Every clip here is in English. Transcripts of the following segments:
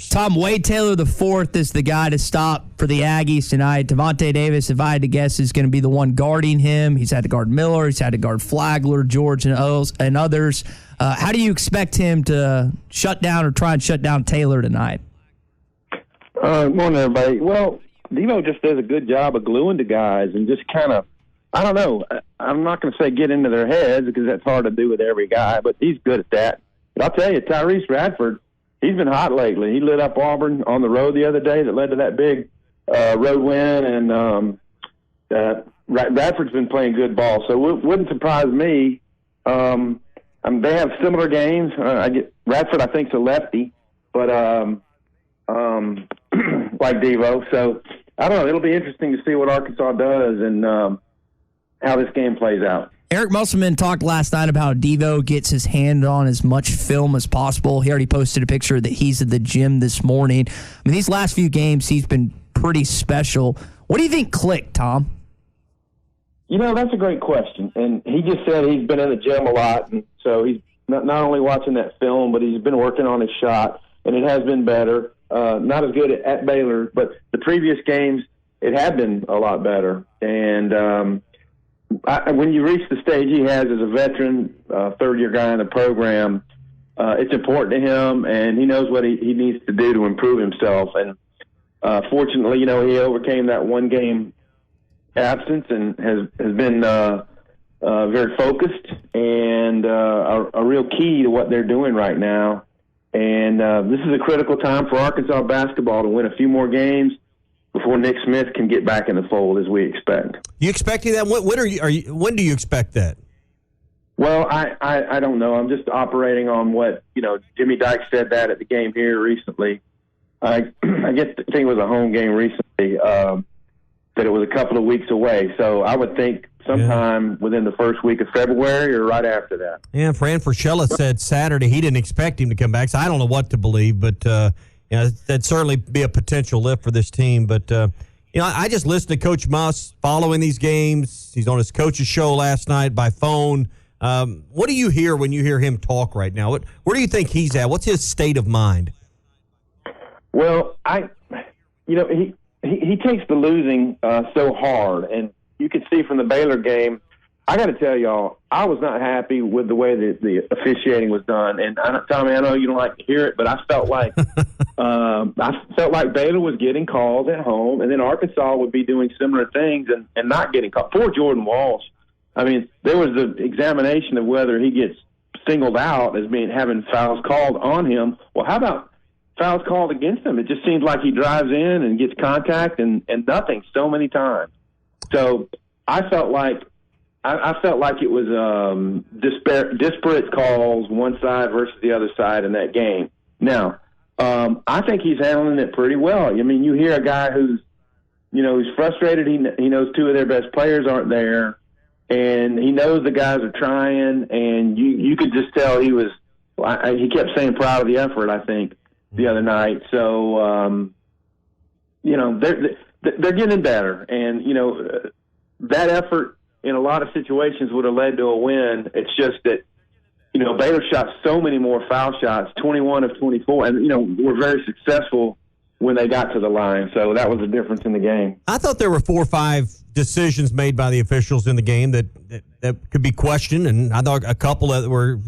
Tom, Wade Taylor IV is the guy to stop for the Aggies tonight. Davonte Davis, if I had to guess, is going to be the one guarding him. He's had to guard Miller. He's had to guard Flagler, George, and others. How do you expect him to shut down or try and shut down Taylor tonight? Morning, everybody. Well, Devo just does a good job of gluing to guys and just kind of, I don't know, I'm not going to say get into their heads because that's hard to do with every guy, but he's good at that. But I'll tell you, Tyrese Radford, he's been hot lately. He lit up Auburn on the road the other day that led to that big road win, and Radford's been playing good ball. So it wouldn't surprise me. They have similar games. Radford, I think, is a lefty, but like Devo. So I don't know. It'll be interesting to see what Arkansas does and how this game plays out. Eric Musselman talked last night about how Devo gets his hand on as much film as possible. He already posted a picture that he's at the gym this morning. I mean, these last few games, he's been pretty special. What do you think clicked, Tom? You know, that's a great question. And he just said he's been in the gym a lot. And so he's not only watching that film, but he's been working on his shot. And it has been better. Not as good at Baylor, but the previous games, it had been a lot better. And when you reach the stage he has as a veteran, third-year guy in the program, it's important to him, and he knows what he needs to do to improve himself. And fortunately, you know, he overcame that one-game absence and has been very focused and a real key to what they're doing right now. And this is a critical time for Arkansas basketball to win a few more games before Nick Smith can get back in the fold, as we expect. You expecting that? When do you expect that? Well, I don't know. I'm just operating on what, you know, Jimmy Dykes said that at the game here recently. I think it was a home game recently, that it was a couple of weeks away. So I would think sometime within the first week of February or right after that. Yeah, Fran Fraschilla said Saturday he didn't expect him to come back. So I don't know what to believe, but you know, that'd certainly be a potential lift for this team. But, you know, I just listened to Coach Muss following these games. He's on his coach's show last night by phone. What do you hear when you hear him talk right now? Where do you think he's at? What's his state of mind? Well, he takes the losing so hard. And you could see from the Baylor game, I got to tell y'all, I was not happy with the way that the officiating was done. And Tommy, I know you don't like to hear it, but I felt like Baylor was getting calls at home, and then Arkansas would be doing similar things and not getting called. Poor Jordan Walsh. I mean, there was the examination of whether he gets singled out as having fouls called on him. Well, how about fouls called against him? It just seems like he drives in and gets contact and nothing so many times. So I felt like it was disparate calls, one side versus the other side in that game. Now, I think he's handling it pretty well. I mean, you hear a guy who's frustrated. He knows two of their best players aren't there, and he knows the guys are trying. And you could just tell he kept saying proud of the effort, I think, the other night. So, they're getting better, and that effort in a lot of situations would have led to a win. It's just that, Baylor shot so many more foul shots, 21 of 24, and, were very successful when they got to the line. So that was the difference in the game. I thought there were 4 or 5 decisions made by the officials in the game that could be questioned, and I thought a couple that were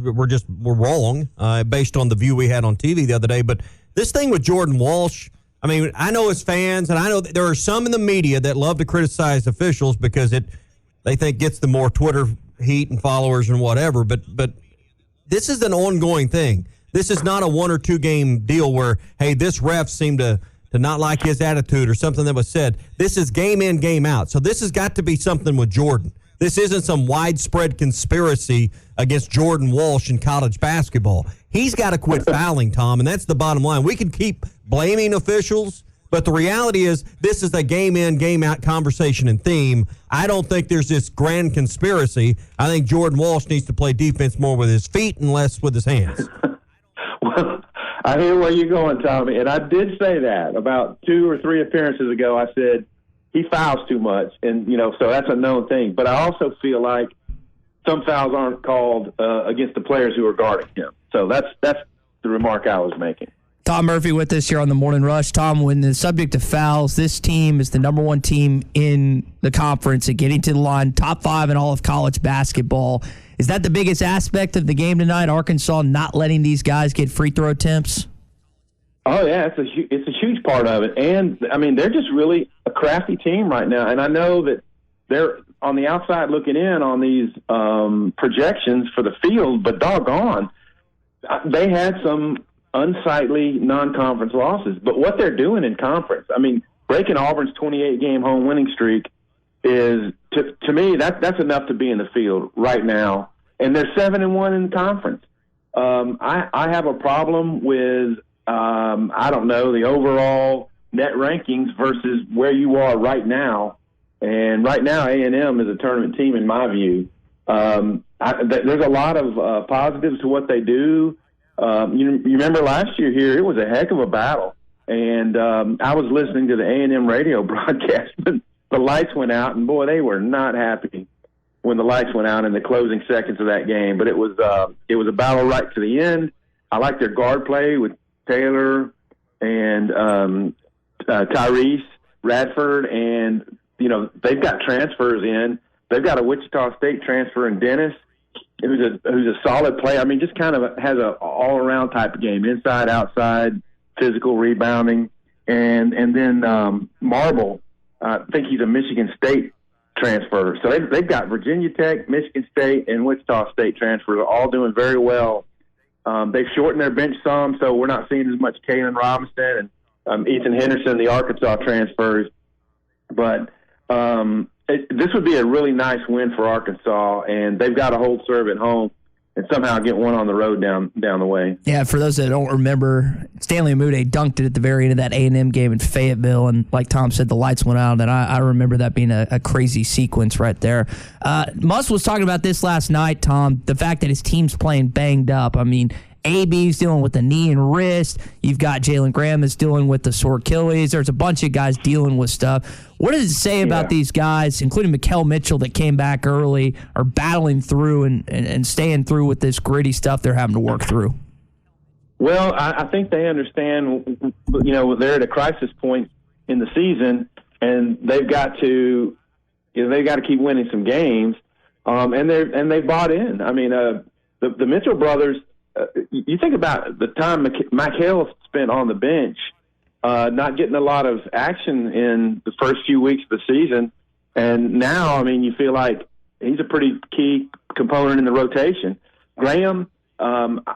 wrong based on the view we had on TV the other day. But this thing with Jordan Walsh, I mean, I know as fans, and I know that there are some in the media that love to criticize officials because they think gets them more Twitter heat and followers and whatever, but this is an ongoing thing. This is not a 1 or 2 game deal where, hey, this ref seemed to not like his attitude or something that was said. This is game in, game out. So this has got to be something with Jordan. This isn't some widespread conspiracy against Jordan Walsh in college basketball. He's got to quit fouling, Tom, and that's the bottom line. We can keep blaming officials, but the reality is this is a game-in, game-out conversation and theme. I don't think there's this grand conspiracy. I think Jordan Walsh needs to play defense more with his feet and less with his hands. Well, I hear where you're going, Tommy, and I did say that about 2 or 3 appearances ago. I said he fouls too much, and, so that's a known thing. But I also feel like some fouls aren't called against the players who are guarding him. So that's the remark I was making. Tom Murphy with us here on the Morning Rush. Tom, when the subject of fouls, this team is the number one team in the conference at getting to the line, top 5 in all of college basketball. Is that the biggest aspect of the game tonight, Arkansas not letting these guys get free throw attempts? Oh, yeah, it's a huge part of it. And, I mean, they're just really a crafty team right now. And I know that they're on the outside looking in on these projections for the field, but doggone, they had some unsightly non-conference losses. But what they're doing in conference, I mean, breaking Auburn's 28-game home winning streak is, to me, that's enough to be in the field right now. And they're 7-1 in conference. I have a problem with, I don't know, the overall net rankings versus where you are right now. And right now, A&M is a tournament team in my view. There's a lot of positives to what they do. You remember last year here, it was a heck of a battle. And I was listening to the A&M radio broadcast, but the lights went out, and, boy, they were not happy when the lights went out in the closing seconds of that game. But it was a battle right to the end. I like their guard play with Taylor and Tyrese Radford, and, you know, they've got transfers in. They've got a Wichita State transfer in Dennis, who's a solid player. I mean, just kind of has a all-around type of game, inside, outside, physical rebounding. And then Marble, I think he's a Michigan State transfer. So they've got Virginia Tech, Michigan State, and Wichita State transfers all doing very well. They've shortened their bench some, so we're not seeing as much Kalen Robinson and Ethan Henderson, the Arkansas transfers. But this would be a really nice win for Arkansas, and they've got to hold serve at home and somehow get one on the road down the way. Yeah, for those that don't remember, Stanley Amude dunked it at the very end of that A&M game in Fayetteville, and like Tom said, the lights went out, and I remember that being a crazy sequence right there. Muss was talking about this last night, Tom, the fact that his team's playing banged up. I mean, AB's dealing with the knee and wrist. You've got Jalen Graham is dealing with the sore Achilles. There's a bunch of guys dealing with stuff. What does it say about these guys, including Mikal Mitchell that came back early, are battling through and staying through with this gritty stuff they're having to work through? Well, I think they understand, you know, they're at a crisis point in the season, and they've got to keep winning some games, and they bought in. I mean, the Mitchell brothers. You think about the time Mikal spent on the bench, not getting a lot of action in the first few weeks of the season, and now, I mean, you feel like he's a pretty key component in the rotation. Graham,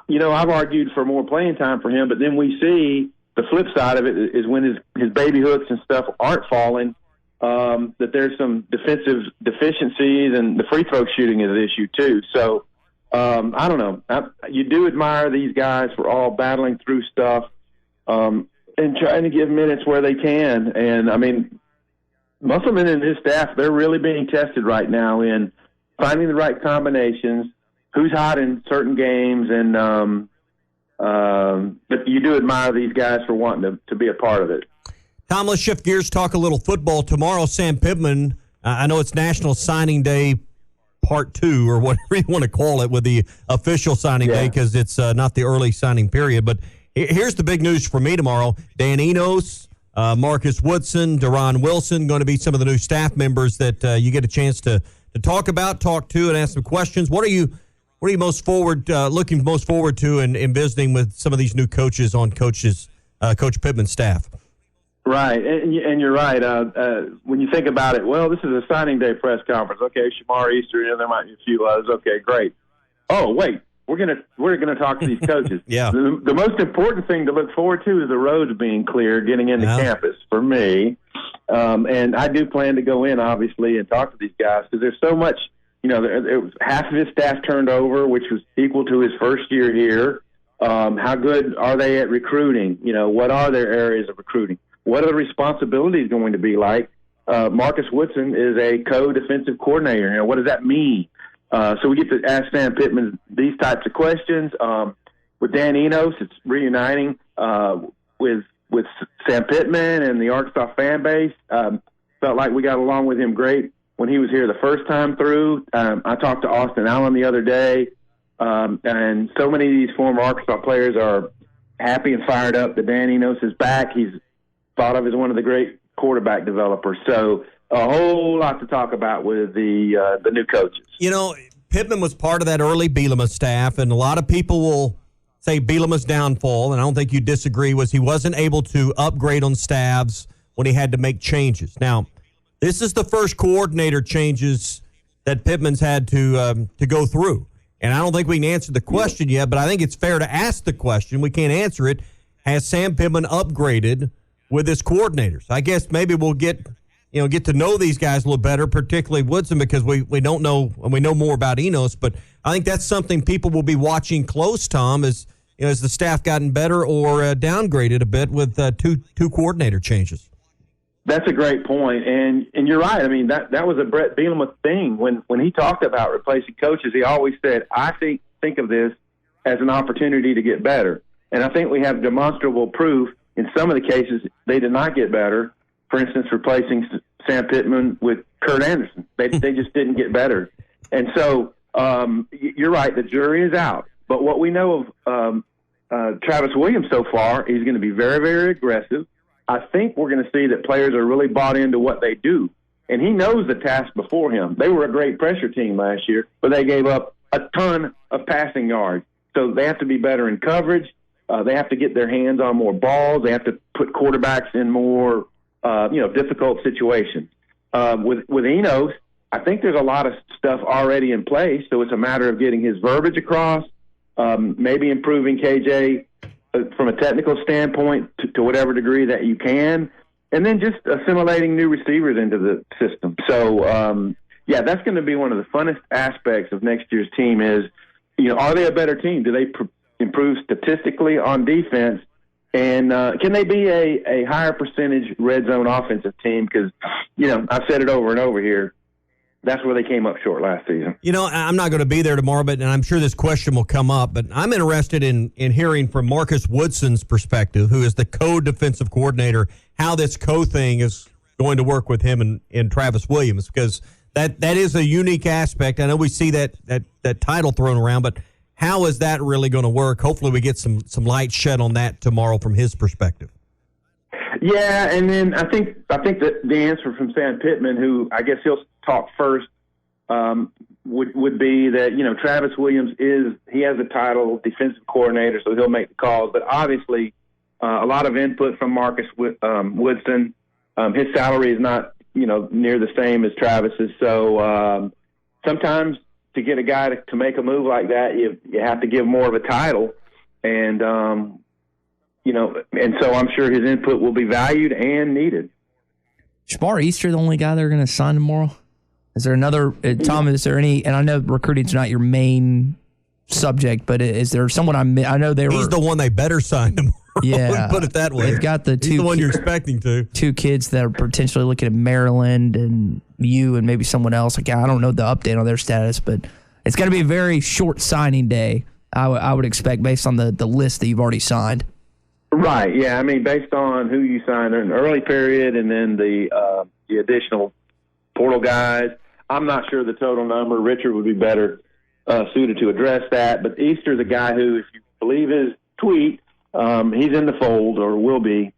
you know, I've argued for more playing time for him, but then we see the flip side of it is when his baby hooks and stuff aren't falling, that there's some defensive deficiencies, and the free throw shooting is an issue too. So, I don't know. You do admire these guys for all battling through stuff and trying to give minutes where they can. And, I mean, Musselman and his staff, they're really being tested right now in finding the right combinations, who's hot in certain games. And but you do admire these guys for wanting to be a part of it. Tom, let's shift gears, talk a little football. Tomorrow, Sam Pittman, I know it's National Signing Day Part 2, or whatever you want to call it, with the official signing day, because it's not the early signing period. But here's the big news for me tomorrow. Dan Enos, Marcus Woodson, Deron Wilson, going to be some of the new staff members that you get a chance to talk to, and ask some questions. What are you most looking most forward to in visiting with some of these new coaches on Coach Pittman's staff? Right, and you're right. When you think about it, well, this is a signing day press conference. Okay, Shamar Easter, there might be a few others. Okay, great. Oh, wait, we're gonna talk to these coaches. Yeah. The most important thing to look forward to is the roads being clear, getting into campus for me. And I do plan to go in, obviously, and talk to these guys because there's so much. You know, it was half of his staff turned over, which was equal to his first year here. How good are they at recruiting? You know, what are their areas of recruiting? What are the responsibilities going to be like? Marcus Woodson is a co-defensive coordinator. You know, what does that mean? So we get to ask Sam Pittman these types of questions. With Dan Enos, it's reuniting with Sam Pittman and the Arkansas fan base. Felt like we got along with him great when he was here the first time through. I talked to Austin Allen the other day, and so many of these former Arkansas players are happy and fired up that Dan Enos is back. He's thought of as one of the great quarterback developers. So a whole lot to talk about with the new coaches. Pittman was part of that early Bielema staff, and a lot of people will say Bielema's downfall, and I don't think you disagree, was he wasn't able to upgrade on staffs when he had to make changes. Now, this is the first coordinator changes that Pittman's had to go through. And I don't think we can answer the question yet, but I think it's fair to ask the question. We can't answer it. Has Sam Pittman upgraded with his coordinators? I guess maybe we'll get to know these guys a little better, particularly Woodson, because we don't know, and we know more about Enos. But I think that's something people will be watching close, Tom, as the staff gotten better or downgraded a bit with two coordinator changes. That's a great point, and you're right. I mean, that was a Brett Bielema thing. When he talked about replacing coaches, he always said, I think of this as an opportunity to get better. And I think we have demonstrable proof in some of the cases they did not get better. For instance, replacing Sam Pittman with Kurt Anderson. They just didn't get better. And so you're right, the jury is out. But what we know of Travis Williams so far, he's going to be very, very aggressive. I think we're going to see that players are really bought into what they do. And he knows the task before him. They were a great pressure team last year, but they gave up a ton of passing yards. So they have to be better in coverage. They have to get their hands on more balls. They have to put quarterbacks in more difficult situations. With Enos, I think there's a lot of stuff already in place, so it's a matter of getting his verbiage across, maybe improving KJ from a technical standpoint to whatever degree that you can, and then just assimilating new receivers into the system. So, that's going to be one of the funnest aspects of next year's team is, are they a better team? Do they improve statistically on defense? And can they be a higher percentage red zone offensive team? Because, I've said it over and over here. That's where they came up short last season. I'm not going to be there tomorrow, and I'm sure this question will come up, but I'm interested in hearing from Marcus Woodson's perspective, who is the co-defensive coordinator, how this co-thing is going to work with him and Travis Williams, because that is a unique aspect. I know we see that title thrown around, but how is that really going to work? Hopefully we get some light shed on that tomorrow from his perspective. Yeah, and then I think that the answer from Sam Pittman, who I guess he'll talk first, would be that Travis Williams he has the title defensive coordinator, so he'll make the calls. But obviously, a lot of input from Marcus Woodson. His salary is not near the same as Travis's, so sometimes to get a guy to make a move like that, you have to give more of a title, and and so I'm sure his input will be valued and needed. Shamar Easter the only guy they're going to sign tomorrow? Is there another, Tom, is there any, and I know recruiting's not your main subject, but is there someone I know He's the one they better sign tomorrow. Yeah. Put it that way. They've got He's the one you're expecting to. Two kids that are potentially looking at Maryland and you and maybe someone else. Like, I don't know the update on their status, but it's going to be a very short signing day, I would expect, based on the list that you've already signed. Right, yeah. I mean, based on who you signed in the early period and then the additional portal guys, I'm not sure the total number. Richard would be better suited to address that. But Easter's a guy who, if you believe his tweet, he's in the fold or will be.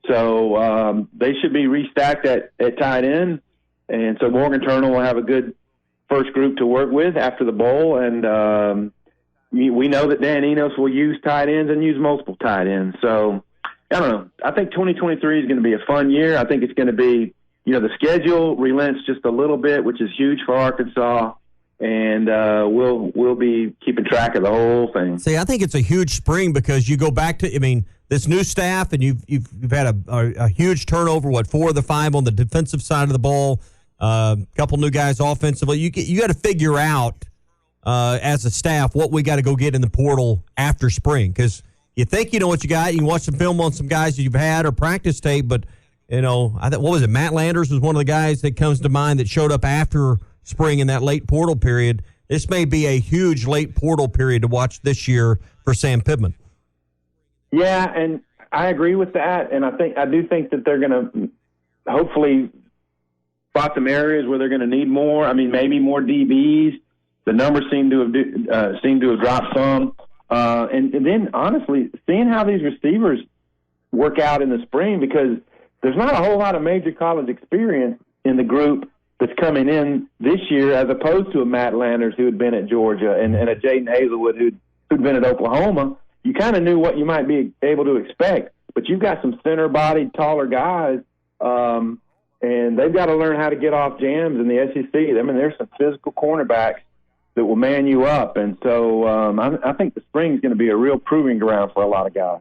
So they should be restacked at tight end. And so Morgan Turner will have a good first group to work with after the bowl. And we know that Dan Enos will use tight ends and use multiple tight ends. So, I don't know. I think 2023 is going to be a fun year. I think it's going to be, the schedule relents just a little bit, which is huge for Arkansas. And we'll be keeping track of the whole thing. See, I think it's a huge spring because you go back to, this new staff, and you've had a huge turnover. 4 of the 5 on the defensive side of the ball, a couple new guys offensively. You got to figure out as a staff what we got to go get in the portal after spring, because you think you know what you got. You can watch some film on some guys that you've had or practice tape, but I think what was it? Matt Landers was one of the guys that comes to mind that showed up after spring in that late portal period. This may be a huge late portal period to watch this year for Sam Pittman. Yeah, and I agree with that, and I do think that they're going to hopefully spot some areas where they're going to need more. Maybe more DBs. The numbers seem to have dropped some. And then, honestly, seeing how these receivers work out in the spring, because there's not a whole lot of major college experience in the group that's coming in this year, as opposed to a Matt Landers who had been at Georgia and a Jaden Hazelwood who'd been at Oklahoma. You kind of knew what you might be able to expect, but you've got some center-bodied, taller guys, and they've got to learn how to get off jams in the SEC. I mean, there's some physical cornerbacks that will man you up, and so I think the spring is going to be a real proving ground for a lot of guys.